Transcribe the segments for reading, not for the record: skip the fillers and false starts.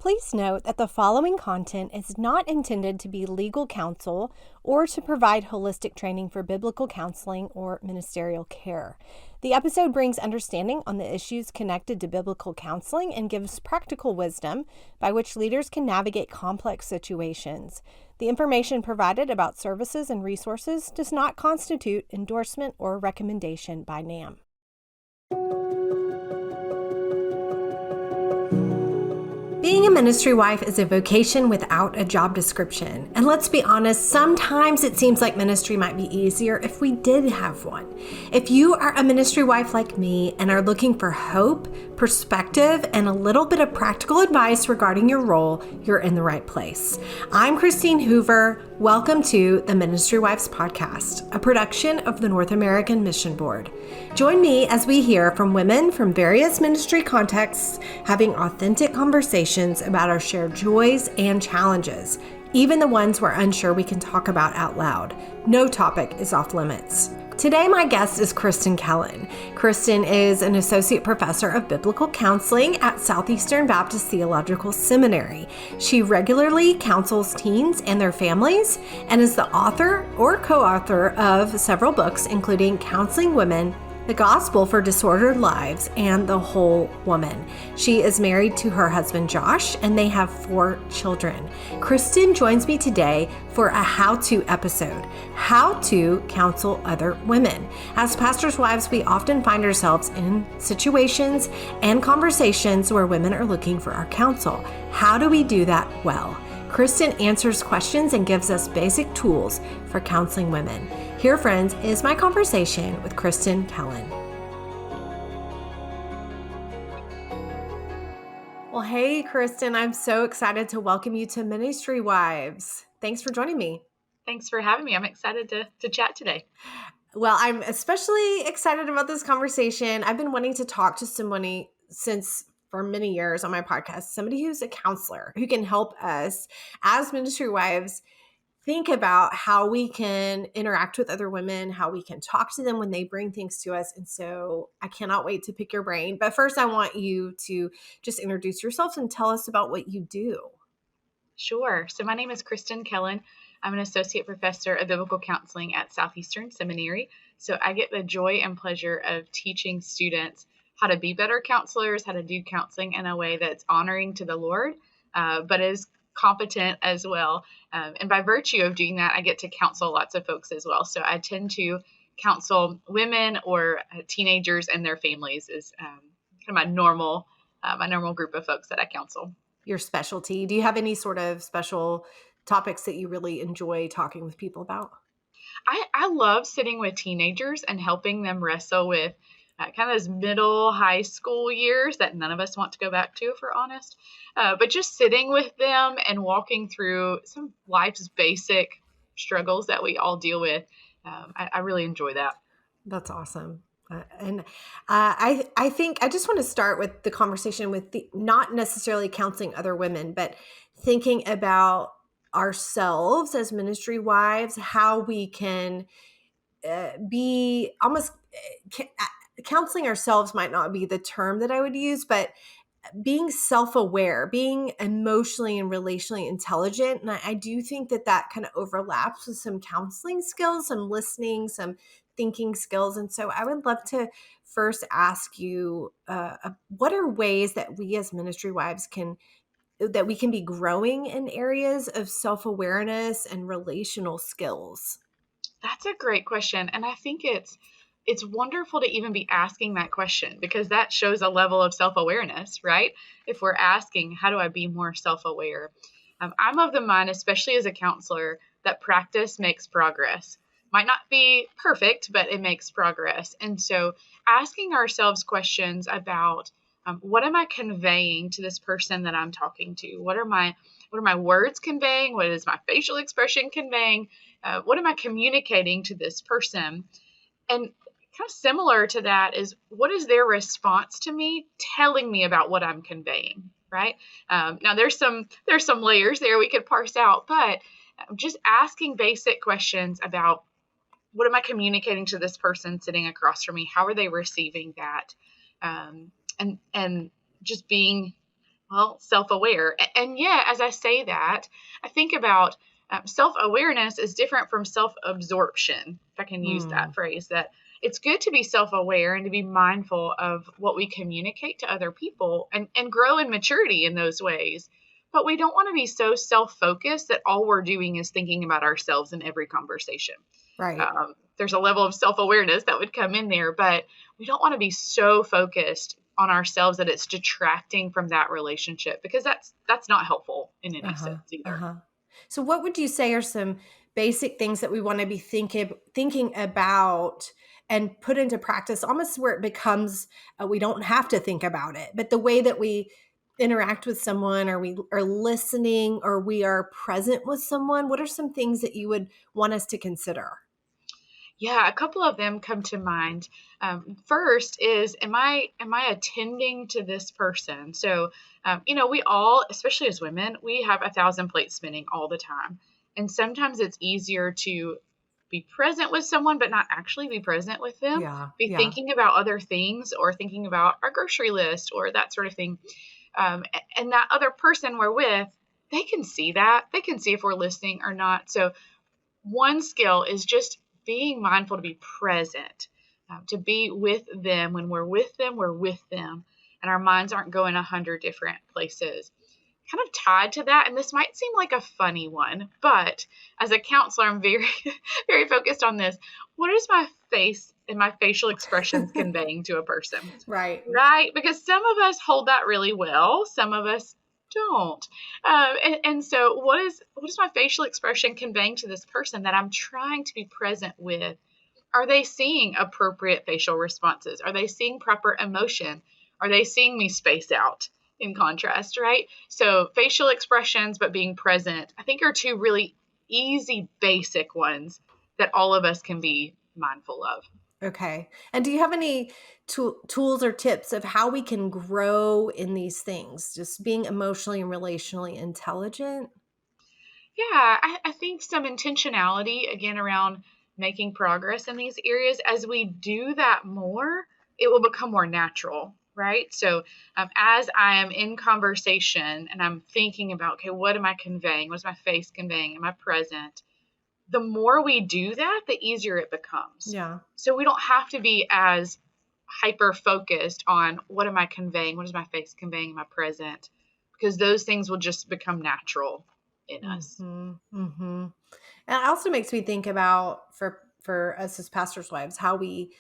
Please note that the following content is not intended to be legal counsel or to provide holistic training for biblical counseling or ministerial care. The episode brings understanding on the issues connected to biblical counseling and gives practical wisdom by which leaders can navigate complex situations. The information provided about services and resources does not constitute endorsement or recommendation by NAM. Being a ministry wife is a vocation without a job description. And let's be honest, sometimes it seems like ministry might be easier if we did have one. If you are a ministry wife like me and are looking for hope, perspective, and a little bit of practical advice regarding your role, you're in the right place. I'm Christine Hoover. Welcome to the Ministry Wives Podcast, a production of the North American Mission Board. Join me as we hear from women from various ministry contexts having authentic conversations about our shared joys and challenges, even the ones we're unsure we can talk about out loud. No topic is off limits. Today, my guest is Kristin Kellen. Kristin is an associate professor of biblical counseling at Southeastern Baptist Theological Seminary. She regularly counsels teens and their families and is the author or co-author of several books, including Counseling Women, The Gospel for Disordered Lives, and The Whole Woman. She is married to her husband, Josh, and they have 4 children. Kristin joins me today for a how-to episode, how to counsel other women. As pastors' wives, we often find ourselves in situations and conversations where women are looking for our counsel. How do we do that well? Kristin answers questions and gives us basic tools for counseling women. Here, friends, is my conversation with Kristin Kellen. Well, hey, Kristin, I'm so excited to welcome you to Ministry Wives. Thanks for joining me. Thanks for having me. I'm excited to chat today. Well, I'm especially excited about this conversation. I've been wanting to talk to somebody for many years on my podcast, somebody who's a counselor who can help us as ministry wives think about how we can interact with other women, how we can talk to them when they bring things to us. And so I cannot wait to pick your brain. But first, I want you to just introduce yourself and tell us about what you do. Sure. So my name is Kristin Kellen. I'm an associate professor of biblical counseling at Southeastern Seminary. So I get the joy and pleasure of teaching students how to be better counselors, how to do counseling in a way that's honoring to the Lord, but is competent as well. And by virtue of doing that, I get to counsel lots of folks as well. So I tend to counsel women or teenagers and their families is kind of my normal group of folks that I counsel. Your specialty. Do you have any sort of special topics that you really enjoy talking with people about? I love sitting with teenagers and helping them wrestle with kind of those middle high school years that none of us want to go back to, if we're honest. But just sitting with them and walking through some life's basic struggles that we all deal with. I really enjoy that. That's awesome. I think I just want to start with the conversation with not necessarily counseling other women, but thinking about ourselves as ministry wives, how we can be almost counseling ourselves might not be the term that I would use, but being self-aware, being emotionally and relationally intelligent. And I do think that kind of overlaps with some counseling skills, some listening, some thinking skills. And so I would love to first ask you, what are ways that we as ministry wives can be growing in areas of self-awareness and relational skills? That's a great question. And I think it's wonderful to even be asking that question because that shows a level of self-awareness, right? If we're asking, how do I be more self-aware? I'm of the mind, especially as a counselor, that practice makes progress. Might not be perfect, but it makes progress. And so asking ourselves questions about what am I conveying to this person that I'm talking to? What are my words conveying? What is my facial expression conveying? What am I communicating to this person? And kind of similar to that is what is their response to me telling me about what I'm conveying, right? Now there's some layers there we could parse out, but just asking basic questions about what am I communicating to this person sitting across from me? How are they receiving that? And just being Well, self-aware. And yeah, as I say that, I think about self-awareness is different from self-absorption, if I can use Mm, that phrase, that it's good to be self-aware and to be mindful of what we communicate to other people and grow in maturity in those ways. But we don't want to be so self-focused that all we're doing is thinking about ourselves in every conversation. right. There's a level of self-awareness that would come in there, but we don't want to be so focused on ourselves that it's detracting from that relationship, because that's not helpful in any Uh-huh. sense either. Uh-huh. So what would you say are some basic things that we want to be thinking about and put into practice, almost where it becomes we don't have to think about it, but the way that we interact with someone, or we are listening, or we are present with someone, what are some things that you would want us to consider? Yeah, a couple of them come to mind. First is, am I attending to this person? So, we all, especially as women, we have 1,000 plates spinning all the time, and sometimes it's easier to be present with someone but not actually be present with them. Yeah, Be yeah. thinking about other things, or thinking about our grocery list, or that sort of thing. And that other person we're with, they can see that. They can see if we're listening or not. So one skill is just being mindful to be present, to be with them. When we're with them, we're with them, and our minds aren't going 100 different places. Kind of tied to that, and this might seem like a funny one, but as a counselor, I'm very, very focused on this. What is my face and my facial expressions conveying to a person? Right. Right? Because some of us hold that really well, some of us don't. And so, what is my facial expression conveying to this person that I'm trying to be present with? Are they seeing appropriate facial responses? Are they seeing proper emotion? Are they seeing me space out in contrast, right? So, facial expressions, but being present, I think are two really easy, basic ones that all of us can be mindful of. Okay. And do you have any tools or tips of how we can grow in these things? Just being emotionally and relationally intelligent? Yeah, I think some intentionality again around making progress in these areas. As we do that more, it will become more natural, right? So, as I am in conversation and I'm thinking about, okay, what am I conveying? What's my face conveying? Am I present? The more we do that, the easier it becomes. Yeah. So, we don't have to be as hyper focused on what am I conveying? What is my face conveying? Am I present? Because those things will just become natural in us. Mm-hmm. Mm-hmm. And it also makes me think about for us as pastors' wives, how we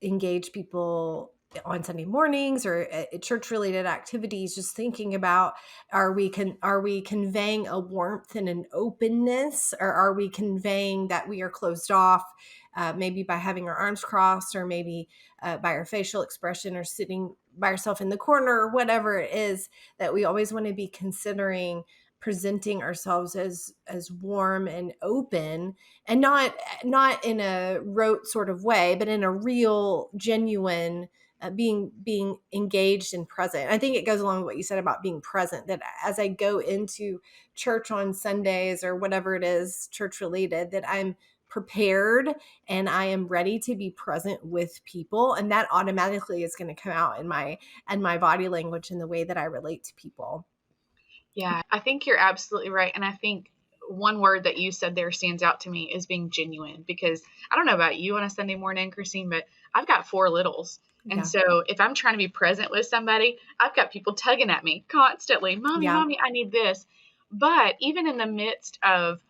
engage people on Sunday mornings or at church related activities, just thinking about, are we conveying a warmth and an openness, or are we conveying that we are closed off, maybe by having our arms crossed, or maybe by our facial expression, or sitting by ourselves in the corner, or whatever it is, that we always want to be considering presenting ourselves as warm and open, and not in a rote sort of way, but in a real, genuine, being engaged and present. I think it goes along with what you said about being present, that as I go into church on Sundays or whatever it is church related, that I'm prepared and I am ready to be present with people, and that automatically is going to come out in my body language and the way that I relate to people. Yeah, I think you're absolutely right. And I think one word that you said there stands out to me is being genuine, because I don't know about you on a Sunday morning, Christine, but I've got four littles. And Yeah. so if I'm trying to be present with somebody, I've got people tugging at me constantly, Mommy, Yeah. Mommy, I need this. But even in the midst of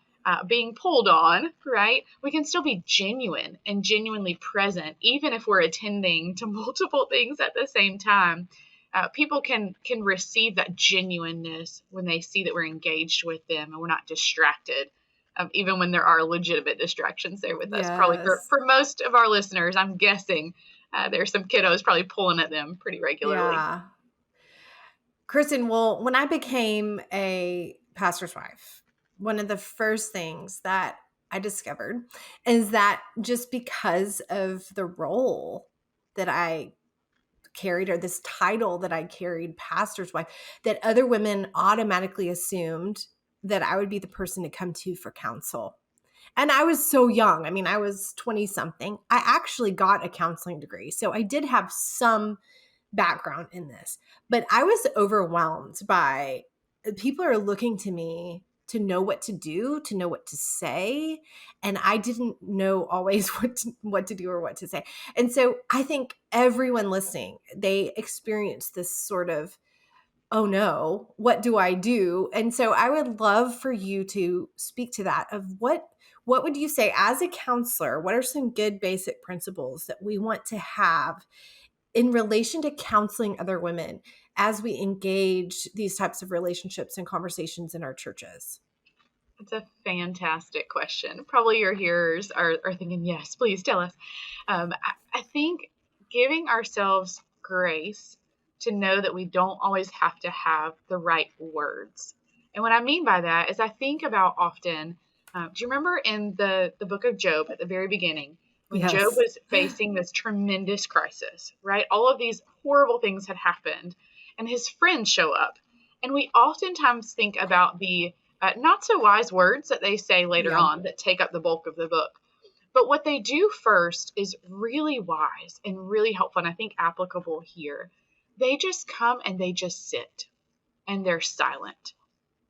being pulled on, right, we can still be genuine and genuinely present, even if we're attending to multiple things at the same time. People can receive that genuineness when they see that we're engaged with them and we're not distracted, even when there are legitimate distractions there with us. Probably Yes. for most of our listeners, I'm guessing there's some kiddos probably pulling at them pretty regularly. Yeah. Kristen, well, when I became a pastor's wife, one of the first things that I discovered is that just because of the role that I carried, or this title that I carried, pastor's wife, that other women automatically assumed that I would be the person to come to for counsel. And I was so young. I mean, I was 20 something. I actually got a counseling degree. So I did have some background in this, but I was overwhelmed by people are looking to me to know what to do, to know what to say, and I didn't know always what to do or what to say. And so I think everyone listening, they experienced this sort of, oh no, what do I do? And so I would love for you to speak to that of what would you say as a counselor? What are some good basic principles that we want to have in relation to counseling other women as we engage these types of relationships and conversations in our churches? It's a fantastic question. Probably your hearers are thinking, yes, please tell us. I think giving ourselves grace to know that we don't always have to have the right words. And what I mean by that is I think about often, do you remember in the book of Job at the very beginning, when Job Yes. was facing this tremendous crisis, right? All of these horrible things had happened, and his friends show up. And we oftentimes think about the not so wise words that they say later Yeah. on that take up the bulk of the book. But what they do first is really wise and really helpful, and I think applicable here. They just come and they just sit and they're silent.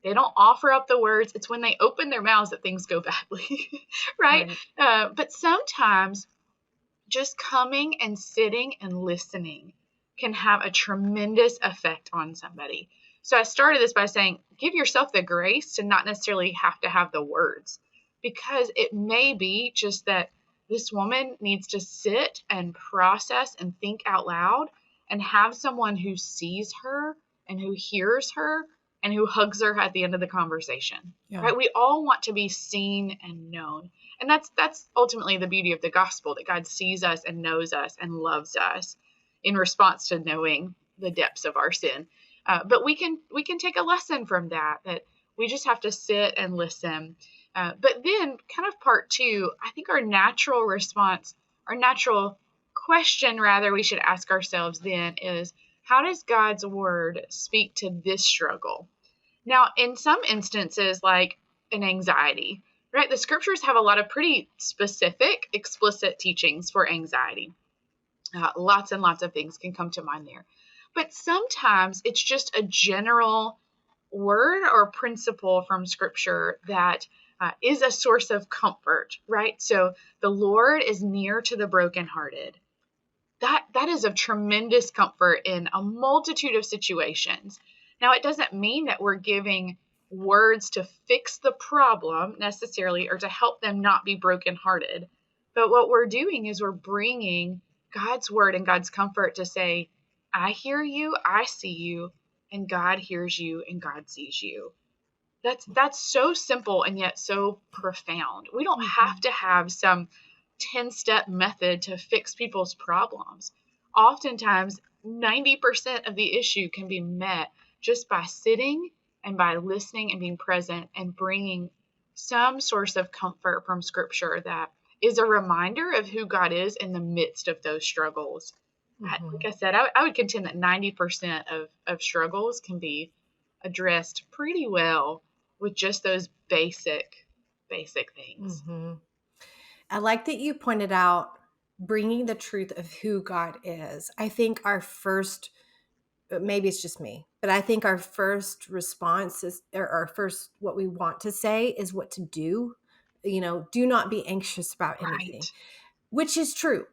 They don't offer up the words. It's when they open their mouths that things go badly, right? Right. But sometimes just coming and sitting and listening can have a tremendous effect on somebody. So I started this by saying, give yourself the grace to not necessarily have to have the words, because it may be just that this woman needs to sit and process and think out loud and have someone who sees her and who hears her and who hugs her at the end of the conversation. Yeah. Right? We all want to be seen and known. And that's ultimately the beauty of the gospel, that God sees us and knows us and loves us in response to knowing the depths of our sin. But we can take a lesson from that we just have to sit and listen. But then kind of part two, I think our natural response, our natural question rather we should ask ourselves then is, how does God's word speak to this struggle? Now, in some instances, like an anxiety, right? The scriptures have a lot of pretty specific, explicit teachings for anxiety. Lots and lots of things can come to mind there. But sometimes it's just a general word or principle from scripture that is a source of comfort, right? So the Lord is near to the brokenhearted. That is of tremendous comfort in a multitude of situations. Now, it doesn't mean that we're giving words to fix the problem necessarily or to help them not be brokenhearted. But what we're doing is we're bringing God's word and God's comfort to say, I hear you, I see you, and God hears you and God sees you. That's so simple and yet so profound. We don't have to have some 10-step method to fix people's problems. Oftentimes, 90% of the issue can be met just by sitting and by listening and being present and bringing some source of comfort from scripture that is a reminder of who God is in the midst of those struggles. Like I said, I would contend that 90% of struggles can be addressed pretty well with just those basic things. Mm-hmm. I like that you pointed out bringing the truth of who God is. I think our first, maybe it's just me, but I think our first response is, or our first, what we want to say is what to do. Do not be anxious about anything, Right. which is true.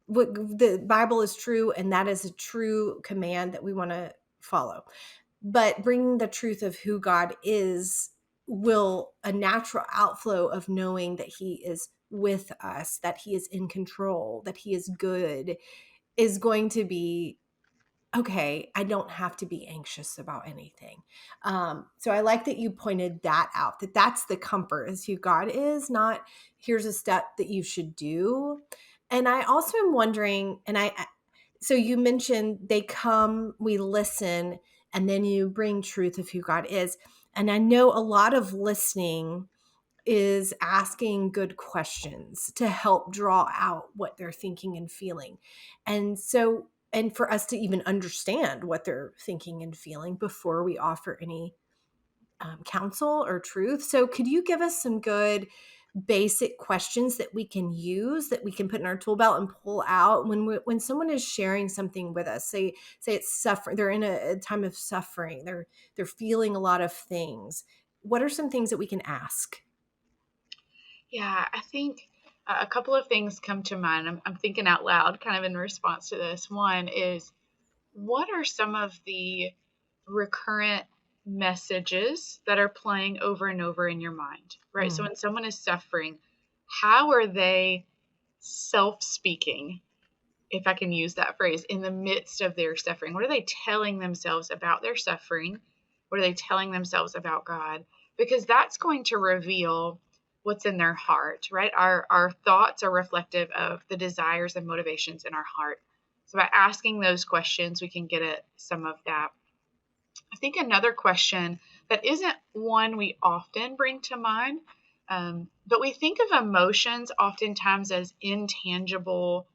What the Bible is true, and that is a true command that we want to follow. But bringing the truth of who God is will a natural outflow of knowing that he is with us, that he is in control, that he is good, is going to be okay. I don't have to be anxious about anything. So I like that you pointed that out, that that's the comfort, is who God is, not here's a step that you should do. And I also am wondering, so you mentioned they come, we listen, and then you bring truth of who God is. And I know a lot of listening is asking good questions to help draw out what they're thinking and feeling. And for us to even understand what they're thinking and feeling before we offer any counsel or truth. So could you give us some good basic questions that we can use, that we can put in our tool belt and pull out when someone is sharing something with us? Say it's suffering, they're in a time of suffering, they're feeling a lot of things. What are some things that we can ask? Yeah, I think a couple of things come to mind. I'm thinking out loud kind of in response to this. One is, what are some of the recurrent messages that are playing over and over in your mind, right? So when someone is suffering, how are they self speaking, if I can use that phrase, in the midst of their suffering? What are they telling themselves about their suffering? What are they telling themselves about God? Because that's going to reveal what's in their heart, right? Our thoughts are reflective of the desires and motivations in our heart. So by asking those questions, we can get at some of that. I think another question that isn't one we often bring to mind, but we think of emotions oftentimes as intangible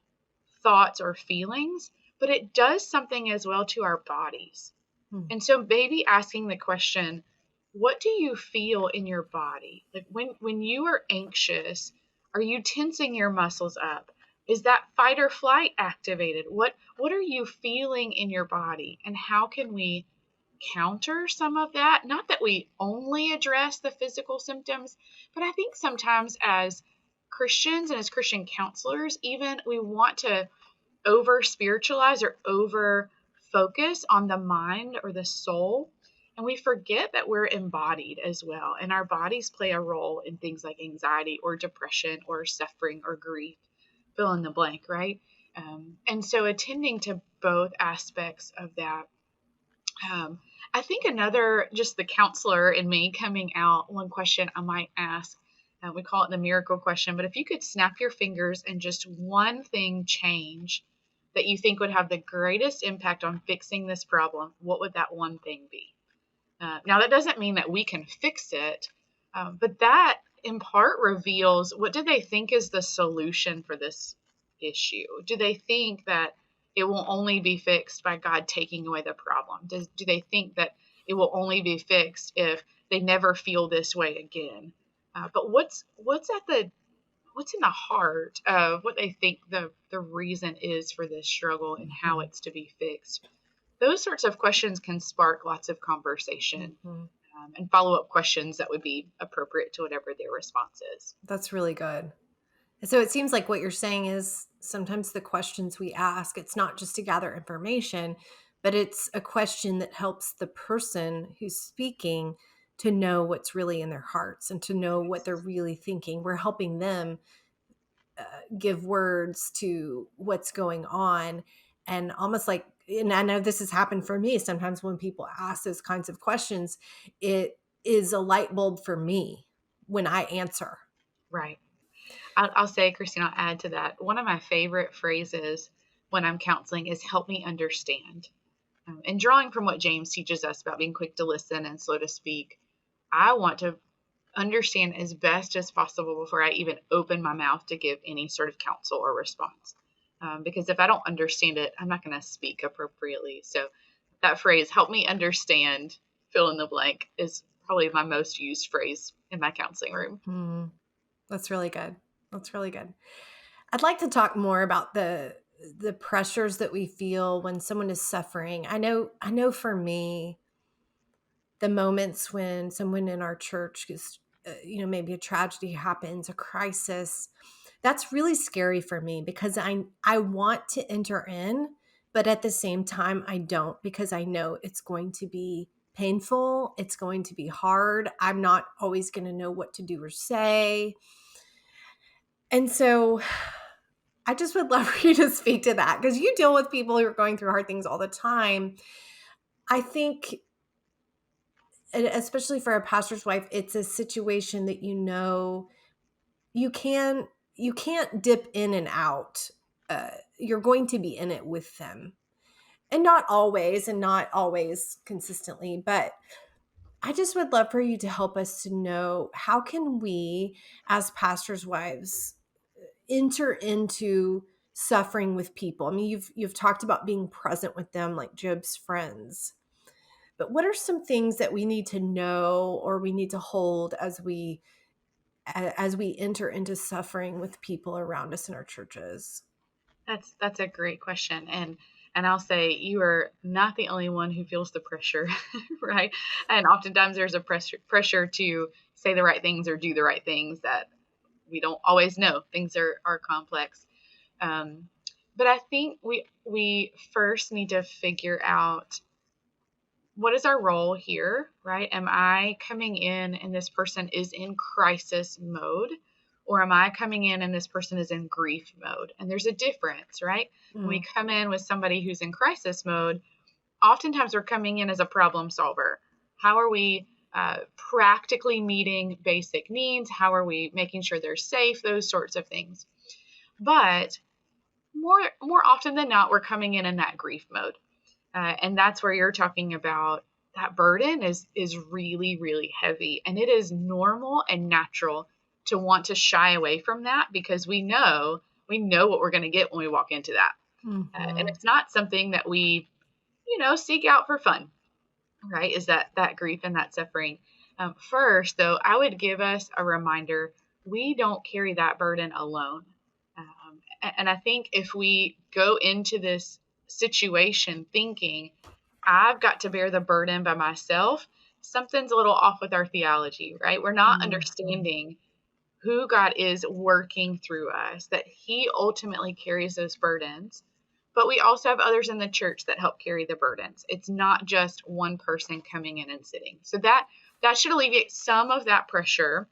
thoughts or feelings, but it does something as well to our bodies. And so maybe asking the question, what do you feel in your body? Like when you are anxious, are you tensing your muscles up? Is that fight or flight activated? What are you feeling in your body? And how can we counter some of that? Not that we only address the physical symptoms, but I think sometimes as Christians and as Christian counselors, even we want to over spiritualize or over focus on the mind or the soul. And we forget that we're embodied as well. And our bodies play a role in things like anxiety or depression or suffering or grief, fill in the blank, right? And so attending to both aspects of that. I think another, just the counselor in me coming out, one question I might ask, we call it the miracle question, but if you could snap your fingers and just one thing change that you think would have the greatest impact on fixing this problem, what would that one thing be? Now, that doesn't mean that we can fix it, but that in part reveals, what do they think is the solution for this issue? Do they think that it will only be fixed by God taking away the problem? Do they think that it will only be fixed if they never feel this way again? But what's in the heart of what they think the reason is for this struggle and how it's to be fixed? Those sorts of questions can spark lots of conversation, and follow-up questions that would be appropriate to whatever their response is. That's really good. So it seems like what you're saying is sometimes the questions we ask, it's not just to gather information, but it's a question that helps the person who's speaking to know what's really in their hearts and to know what they're really thinking. We're helping them give words to what's going on. And almost like, and I know this has happened for me, sometimes when people ask those kinds of questions, it is a light bulb for me when I answer. Right. I'll say, Christine, I'll add to that. One of my favorite phrases when I'm counseling is help me understand. And drawing from what James teaches us about being quick to listen and slow to speak, I want to understand as best as possible before I even open my mouth to give any sort of counsel or response. Because if I don't understand it, I'm not going to speak appropriately. So that phrase, help me understand, fill in the blank, is probably my most used phrase in my counseling room. That's really good. That's really good. I'd like to talk more about the pressures that we feel when someone is suffering. I know for me, the moments when someone in our church is, maybe a tragedy happens, a crisis, that's really scary for me because I want to enter in, but at the same time I don't, because I know it's going to be painful. It's going to be hard. I'm not always going to know what to do or say. And so I just would love for you to speak to that, because you deal with people who are going through hard things all the time. I think, especially for a pastor's wife, it's a situation that you can't dip in and out. You're going to be in it with them, and not always consistently. But I just would love for you to help us to know, how can we as pastors' wives enter into suffering with people? I mean, you've talked about being present with them like Job's friends. But what are some things that we need to know or we need to hold as we as we enter into suffering with people around us in our churches? That's a great question. And I'll say you are not the only one who feels the pressure, right? And oftentimes there's a pressure to say the right things or do the right things that we don't always know. Things are complex. Um, but I think we first need to figure out, what is our role here, right? Am I coming in and this person is in crisis mode? Or am I coming in and this person is in grief mode? And there's a difference, right? When we come in with somebody who's in crisis mode, oftentimes we're coming in as a problem solver. How are we practically meeting basic needs? How are we making sure they're safe? Those sorts of things. But more often than not, we're coming in that grief mode. And that's where you're talking about that burden is really, really heavy. And it is normal and natural to want to shy away from that because we know what we're going to get when we walk into that. And it's not something that we, seek out for fun, right? Is that grief and that suffering. First, though, I would give us a reminder, we don't carry that burden alone. And I think if we go into this situation thinking, I've got to bear the burden by myself, something's a little off with our theology, right? We're not understanding who God is working through us, that He ultimately carries those burdens. But we also have others in the church that help carry the burdens. It's not just one person coming in and sitting. So that should alleviate some of that pressure.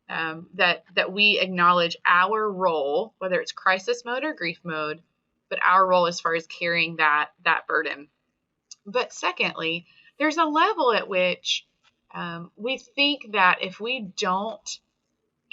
That we acknowledge our role, whether it's crisis mode or grief mode, but our role as far as carrying that burden. But secondly, there's a level at which we think that if we don't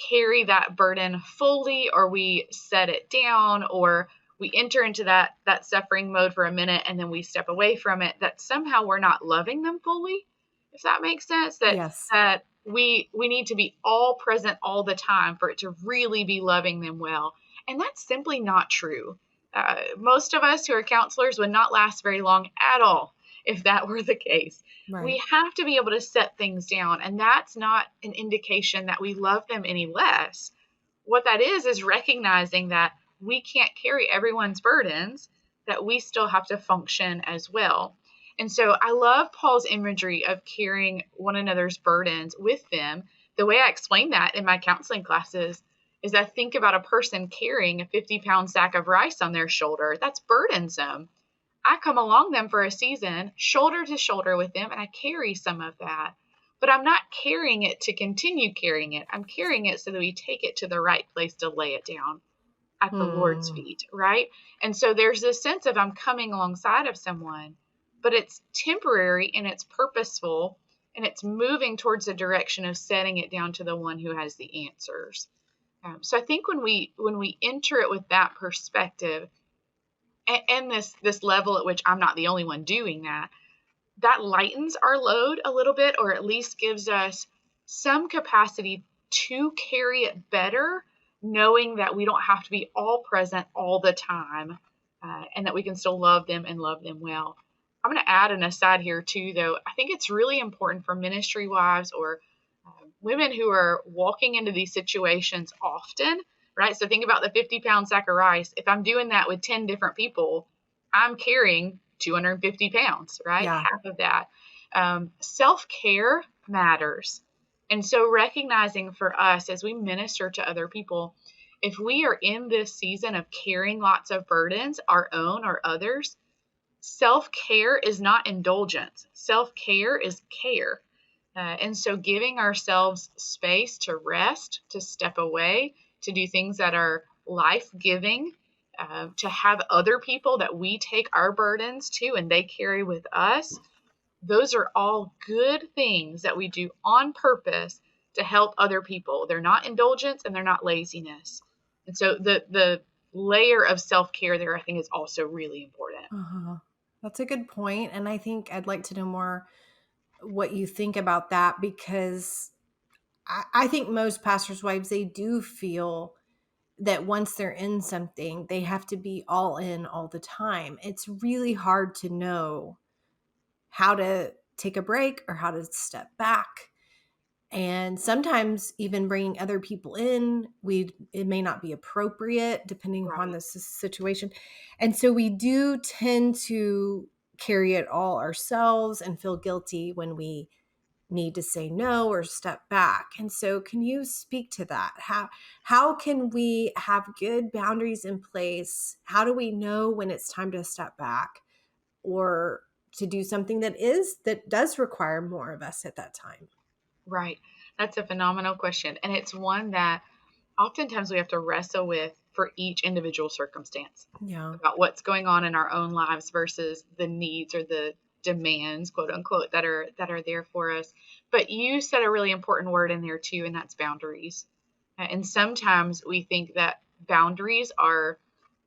carry that burden fully, or we set it down, or we enter into that suffering mode for a minute and then we step away from it, that somehow we're not loving them fully, if that makes sense. Yes. That we need to be all present all the time for it to really be loving them well. And that's simply not true. Most of us who are counselors would not last very long at all if that were the case. Right. We have to be able to set things down, and that's not an indication that we love them any less. What that is recognizing that we can't carry everyone's burdens, that we still have to function as well. And so I love Paul's imagery of carrying one another's burdens with them. The way I explain that in my counseling classes is I think about a person carrying a 50-pound sack of rice on their shoulder. That's burdensome. I come along them for a season, shoulder to shoulder with them, and I carry some of that. But I'm not carrying it to continue carrying it. I'm carrying it so that we take it to the right place to lay it down at the Lord's feet, right? And so there's this sense of I'm coming alongside of someone, but it's temporary and it's purposeful, and it's moving towards the direction of setting it down to the one who has the answers. So I think when we enter it with that perspective and this level at which I'm not the only one doing that, that lightens our load a little bit, or at least gives us some capacity to carry it better, knowing that we don't have to be all present all the time, and that we can still love them and love them well. I'm going to add an aside here too, though. I think it's really important for ministry wives or women who are walking into these situations often, right? So think about the 50-pound sack of rice. If I'm doing that with 10 different people, I'm carrying 250 pounds, right? Yeah. Half of that. Self-care matters. And so recognizing for us as we minister to other people, if we are in this season of carrying lots of burdens, our own or others, self-care is not indulgence. Self-care is care. And so giving ourselves space to rest, to step away, to do things that are life-giving, to have other people that we take our burdens to and they carry with us, those are all good things that we do on purpose to help other people. They're not indulgence and they're not laziness. And so the layer of self-care there, I think, is also really important. That's a good point. And I think I'd like to know more what you think about that, because I think most pastors' wives, they do feel that once they're in something, they have to be all in all the time. It's really hard to know how to take a break or how to step back. And sometimes even bringing other people in, it may not be appropriate depending upon Right. the situation. And so we do tend to carry it all ourselves and feel guilty when we need to say no or step back. And so can you speak to that? How can we have good boundaries in place? How do we know when it's time to step back or to do something that does require more of us at that time? Right. That's a phenomenal question. And it's one that oftentimes we have to wrestle with for each individual circumstance Yeah. about what's going on in our own lives versus the needs or the demands, quote unquote, that are there for us. But you said a really important word in there too, and that's boundaries. And sometimes we think that boundaries are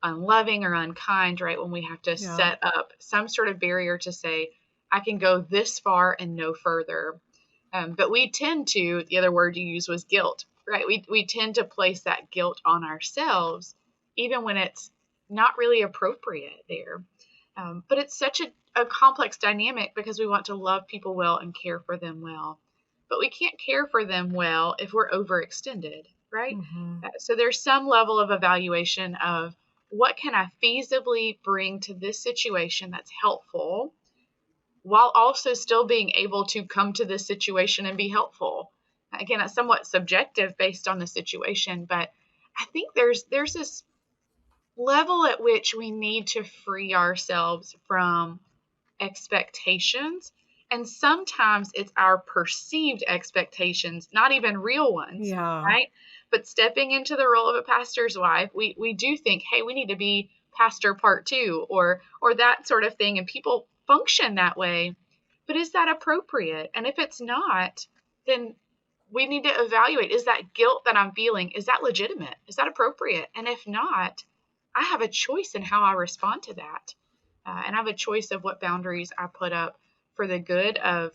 unloving or unkind, right? When we have to Yeah. set up some sort of barrier to say, I can go this far and no further. But we tend to, the other word you used was guilt, right? We tend to place that guilt on ourselves, even when it's not really appropriate there. But it's such a complex dynamic because we want to love people well and care for them well. But we can't care for them well if we're overextended, right? Hmm. So there's some level of evaluation of what can I feasibly bring to this situation that's helpful while also still being able to come to this situation and be helpful. Again, it's somewhat subjective based on the situation, but I think there's this level at which we need to free ourselves from expectations. And sometimes it's our perceived expectations, not even real ones, Yeah. right? But stepping into the role of a pastor's wife, we do think, hey, we need to be pastor part two or that sort of thing. And people function that way. But is that appropriate? And if it's not, then we need to evaluate, is that guilt that I'm feeling, is that legitimate? Is that appropriate? And if not, I have a choice in how I respond to that. And I have a choice of what boundaries I put up for the good of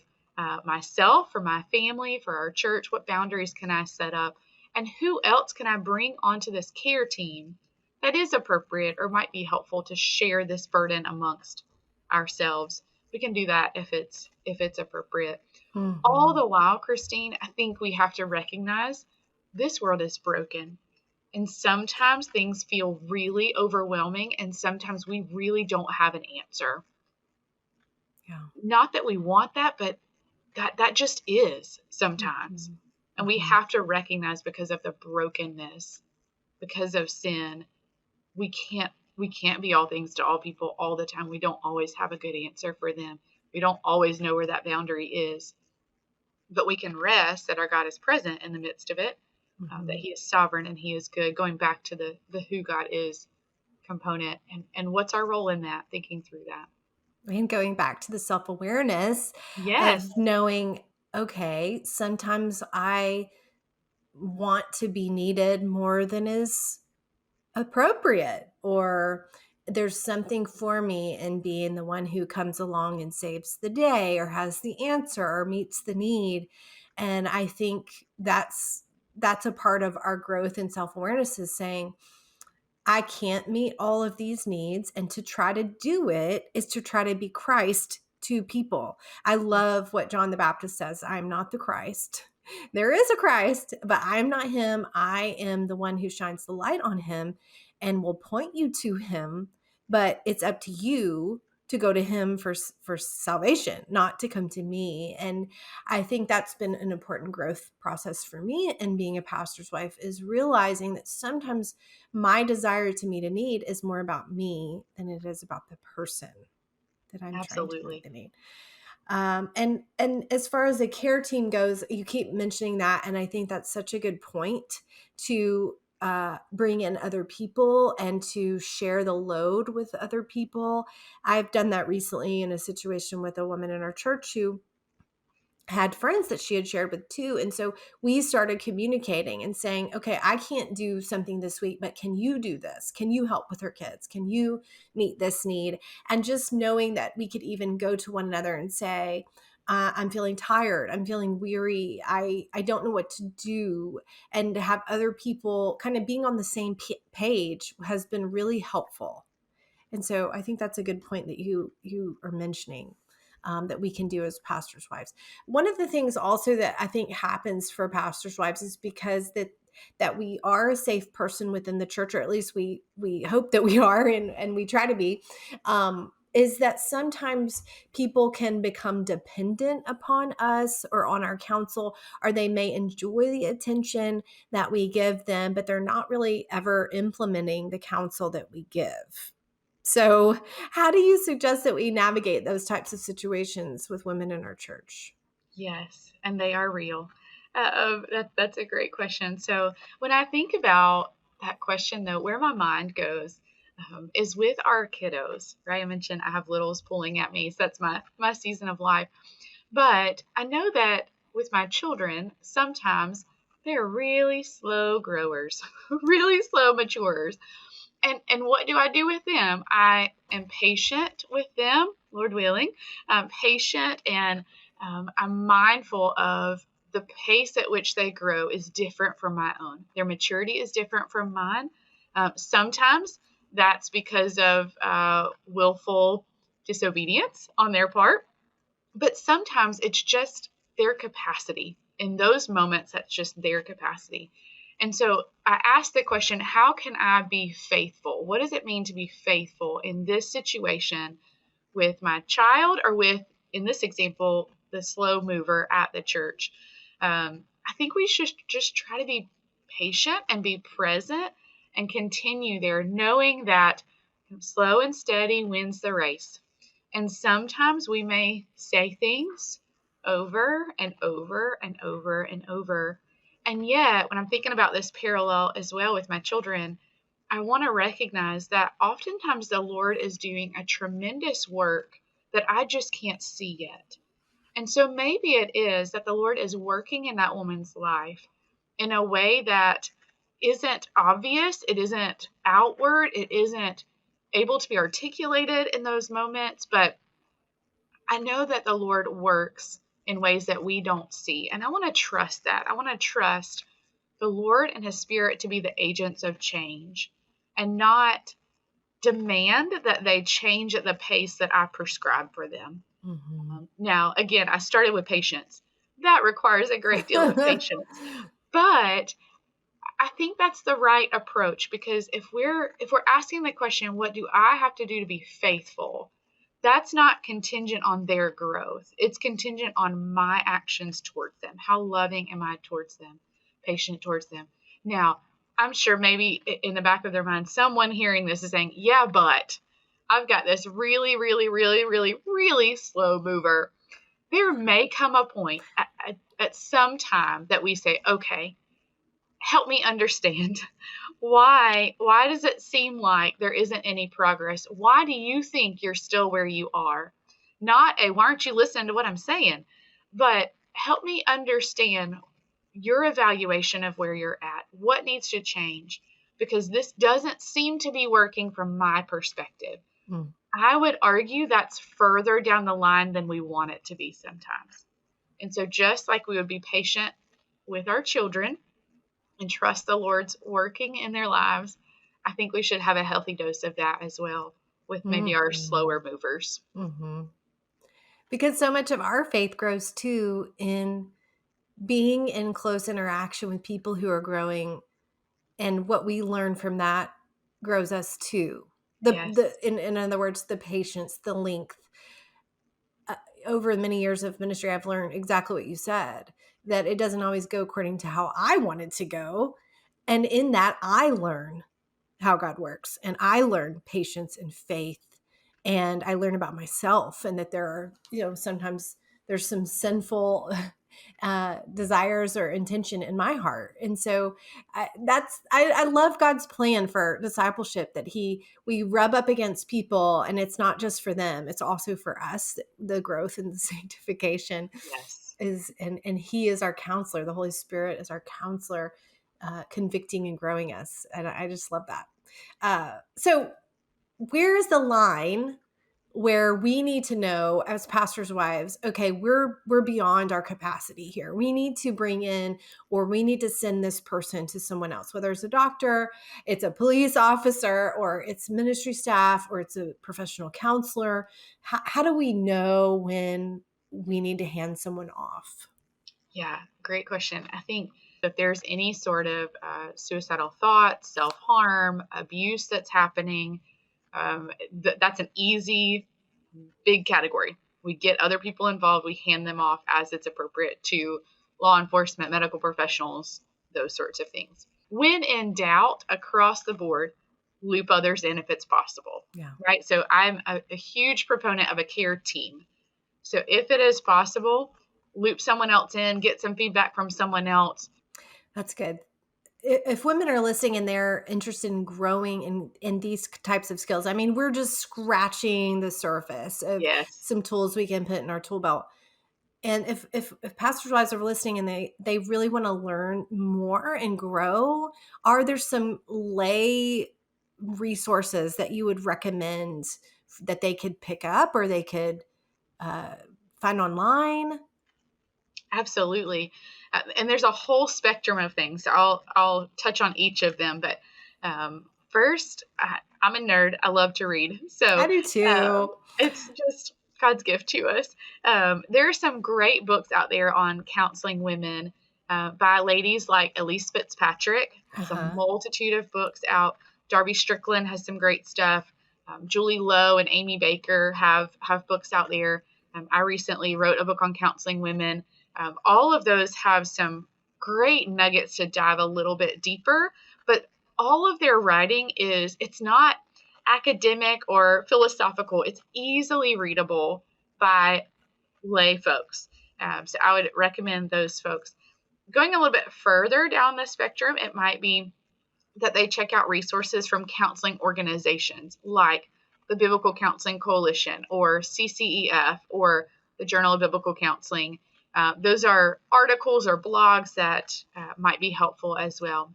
myself, for my family, for our church. What boundaries can I set up? And who else can I bring onto this care team that is appropriate or might be helpful to share this burden amongst ourselves? We can do that if it's appropriate. All Hmm. the while, Christine, I think we have to recognize this world is broken. And sometimes things feel really overwhelming, and sometimes we really don't have an answer. Yeah. Not that we want that, but that just is sometimes. Hmm. And we Hmm. have to recognize because of the brokenness, because of sin, we can't be all things to all people all the time. We don't always have a good answer for them. We don't always know where that boundary is. But we can rest that our God is present in the midst of it, that Hmm. He is sovereign and He is good. Going back to the who God is component and what's our role in that, thinking through that. And going back to the self awareness of Yes. knowing, okay, sometimes I want to be needed more than is appropriate, or there's something for me in being the one who comes along and saves the day or has the answer or meets the need. And I think that's a part of our growth in self-awareness, is saying I can't meet all of these needs. And to try to do it is to try to be Christ to people. I love what John the Baptist says: I'm not the Christ. There is a Christ, but I'm not him. I am the one who shines the light on him and will point you to him. But it's up to you to go to him for salvation, not to come to me. And I think that's been an important growth process for me in being a pastor's wife, is realizing that sometimes my desire to meet a need is more about me than it is about the person that I'm trying to meet Absolutely. the need. And as far as the care team goes, you keep mentioning that, and I think that's such a good point to bring in other people and to share the load with other people. I've done that recently in a situation with a woman in our church who had friends that she had shared with too. And so we started communicating and saying, okay, I can't do something this week, but can you do this? Can you help with her kids? Can you meet this need? And just knowing that we could even go to one another and say, I'm feeling tired. I'm feeling weary. I don't know what to do. And to have other people kind of being on the same page has been really helpful. And so I think that's a good point that you are mentioning. that we can do as pastors' wives. One of the things also that I think happens for pastors' wives is because that we are a safe person within the church, or at least we hope that we are, and we try to be, is that sometimes people can become dependent upon us or on our counsel, or they may enjoy the attention that we give them, but they're not really ever implementing the counsel that we give. So, how do you suggest that we navigate those types of situations with women in our church? Yes, and they are real. That's a great question. So when I think about that question, though, where my mind goes is with our kiddos, right? I mentioned I have littles pulling at me, so that's my season of life. But I know that with my children, sometimes they're really slow growers, really slow maturers. And what do I do with them? I am patient with them, Lord willing. I'm patient, and I'm mindful of the pace at which they grow is different from my own. Their maturity is different from mine. Sometimes that's because of willful disobedience on their part, but sometimes it's just their capacity. In those moments, that's just their capacity. And so I asked the question, how can I be faithful? What does it mean to be faithful in this situation with my child, or with, in this example, the slow mover at the church? I think we should just try to be patient and be present and continue there, knowing that slow and steady wins the race. And sometimes we may say things over and over and over and over. And yet, when I'm thinking about this parallel as well with my children, I want to recognize that oftentimes the Lord is doing a tremendous work that I just can't see yet. And so maybe it is that the Lord is working in that woman's life in a way that isn't obvious, it isn't outward, it isn't able to be articulated in those moments, but I know that the Lord works in ways that we don't see. And I want to trust that. I want to trust the Lord and His Spirit to be the agents of change, and not demand that they change at the pace that I prescribe for them. Mm-hmm. Now, again, I started with patience. That requires a great deal of patience. But I think that's the right approach, because if we're asking the question, what do I have to do to be faithful? That's not contingent on their growth. It's contingent on my actions towards them. How loving am I towards them? Patient towards them. Now, I'm sure maybe in the back of their mind, someone hearing this is saying, yeah, but I've got this really, really, really, really, really slow mover. There may come a point at some time that we say, okay, help me understand. Why does it seem like there isn't any progress? Why do you think you're still where you are? Not a, why aren't you listening to what I'm saying? But help me understand your evaluation of where you're at. What needs to change? Because this doesn't seem to be working from my perspective. Mm. I would argue that's further down the line than we want it to be sometimes. And so just like we would be patient with our children and trust the Lord's working in their lives, I think we should have a healthy dose of that as well with maybe our Mm-hmm. slower movers. Mm-hmm. Because so much of our faith grows too in being in close interaction with people who are growing, and what we learn from that grows us too. Yes. In other words, the patience, the length. Over many years of ministry, I've learned exactly what you said, that it doesn't always go according to how I want it to go. And in that, I learn how God works, and I learn patience and faith, and I learn about myself, and that there are, sometimes there's some sinful desires or intention in my heart. And so I love God's plan for discipleship, that we rub up against people, and it's not just for them, it's also for us. The growth and the sanctification Yes. and He is our counselor. The Holy Spirit is our counselor, convicting and growing us. And I just love that. So where is the line? where we need to know as pastors' wives, okay, we're beyond our capacity here. We need to bring in, or we need to send this person to someone else, whether it's a doctor, it's a police officer, or it's ministry staff, or it's a professional counselor. How do we know when we need to hand someone off? Yeah, great question. I think if there's any sort of suicidal thoughts, self-harm, abuse that's happening, that's an easy, big category. We get other people involved. We hand them off as it's appropriate to law enforcement, medical professionals, those sorts of things. When in doubt, across the board, loop others in if it's possible. Yeah. Right. So I'm a huge proponent of a care team. So if it is possible, loop someone else in, get some feedback from someone else. That's good. If women are listening and they're interested in growing in these types of skills, I mean, we're just scratching the surface of Yes, some tools we can put in our tool belt. And if pastors' wives are listening and they really want to learn more and grow, are there some lay resources that you would recommend that they could pick up or they could uh, find online? absolutely. And there's a whole spectrum of things. I'll touch on each of them, but first, I'm a nerd. I love to read, I so do too. it's just God's gift to us. There are some great books out there on counseling women by ladies like Elise Fitzpatrick. Has a Uh-huh. multitude of books out. Darby Strickland has some great stuff. Julie Lowe and Amy Baker have books out there. I recently wrote a book on counseling women. All of those have some great nuggets to dive a little bit deeper, but all of their writing it's not academic or philosophical. It's easily readable by lay folks. So I would recommend those folks. Going a little bit further down the spectrum, it might be that they check out resources from counseling organizations like the Biblical Counseling Coalition or CCEF or the Journal of Biblical Counseling. Those are articles or blogs that might be helpful as well.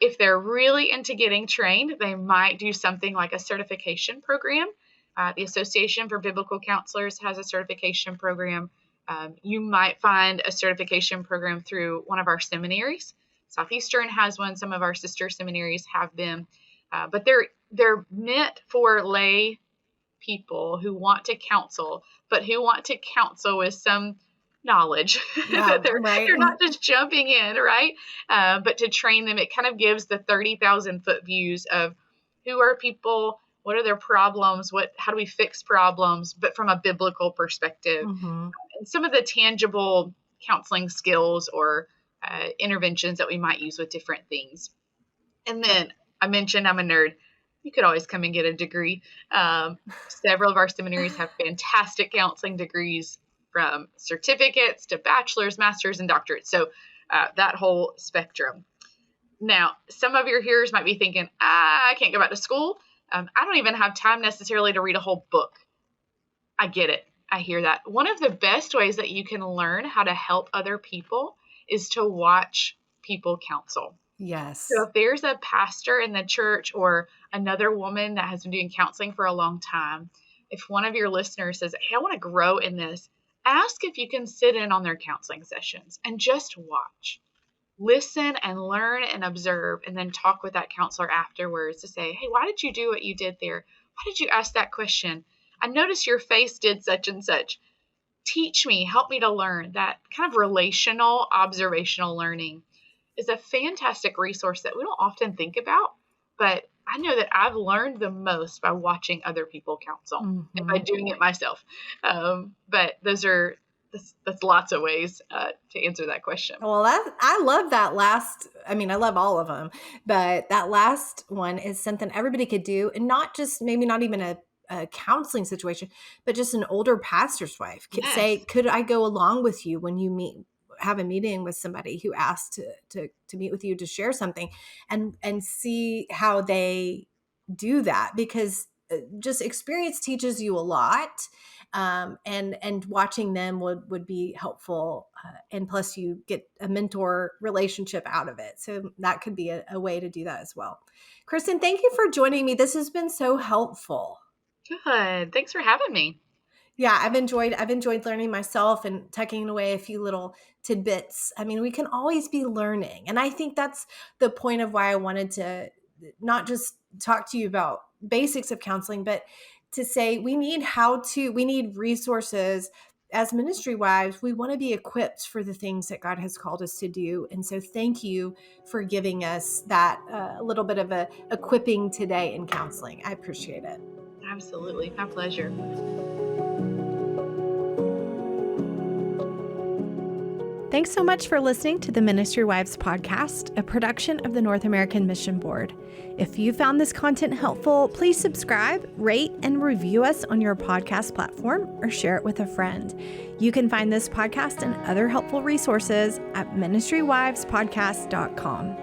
If they're really into getting trained, they might do something like a certification program. The Association for Biblical Counselors has a certification program. You might find a certification program through one of our seminaries. Southeastern has one. Some of our sister seminaries have them, but they're meant for lay people who want to counsel, but who want to counsel with some knowledge. Yeah, That they're right. not just jumping in, right? But to train them, it kind of gives the 30,000-foot views of who are people, what are their problems, how do we fix problems, but from a biblical perspective, Hmm. and some of the tangible counseling skills or interventions that we might use with different things. And then I mentioned I'm a nerd. You could always come and get a degree. Several of our seminaries have fantastic counseling degrees, from certificates to bachelor's, master's, and doctorates. So that whole spectrum. Now, some of your hearers might be thinking, I can't go back to school. I don't even have time necessarily to read a whole book. I get it. I hear that. One of the best ways that you can learn how to help other people is to watch people counsel. So Yes. if there's a pastor in the church or another woman that has been doing counseling for a long time, if one of your listeners says, hey, I want to grow in this, ask if you can sit in on their counseling sessions and just watch. Listen and learn and observe, and then talk with that counselor afterwards to say, hey, why did you do what you did there? Why did you ask that question? I noticed your face did such and such. Teach me, help me to learn. That kind of relational, observational learning is a fantastic resource that we don't often think about, but I know that I've learned the most by watching other people counsel and by Hmm. doing it myself. But that's lots of ways to answer that question. Well, I love that last. I mean, I love all of them, but that last one is something everybody could do, and not just maybe not even a counseling situation, but just an older pastor's wife could say, Yes. "Could I go along with you when you have a meeting with somebody who asked to meet with you to share something, and see how they do that?" Because just experience teaches you a lot, and watching them would be helpful, and plus you get a mentor relationship out of it, so that could be a way to do that as well. Kristin, thank you for joining me. This has been so helpful. Good. Thanks for having me. Yeah, I've enjoyed learning myself and tucking away a few little tidbits. I mean, we can always be learning. And I think that's the point of why I wanted to not just talk to you about basics of counseling, but to say we need resources as ministry wives. We want to be equipped for the things that God has called us to do. And so thank you for giving us that a little bit of a equipping today in counseling. I appreciate it. Absolutely. My pleasure. Thanks so much for listening to the Ministry Wives podcast, a production of the North American Mission Board. If you found this content helpful, please subscribe, rate, and review us on your podcast platform or share it with a friend. You can find this podcast and other helpful resources at ministrywivespodcast.com.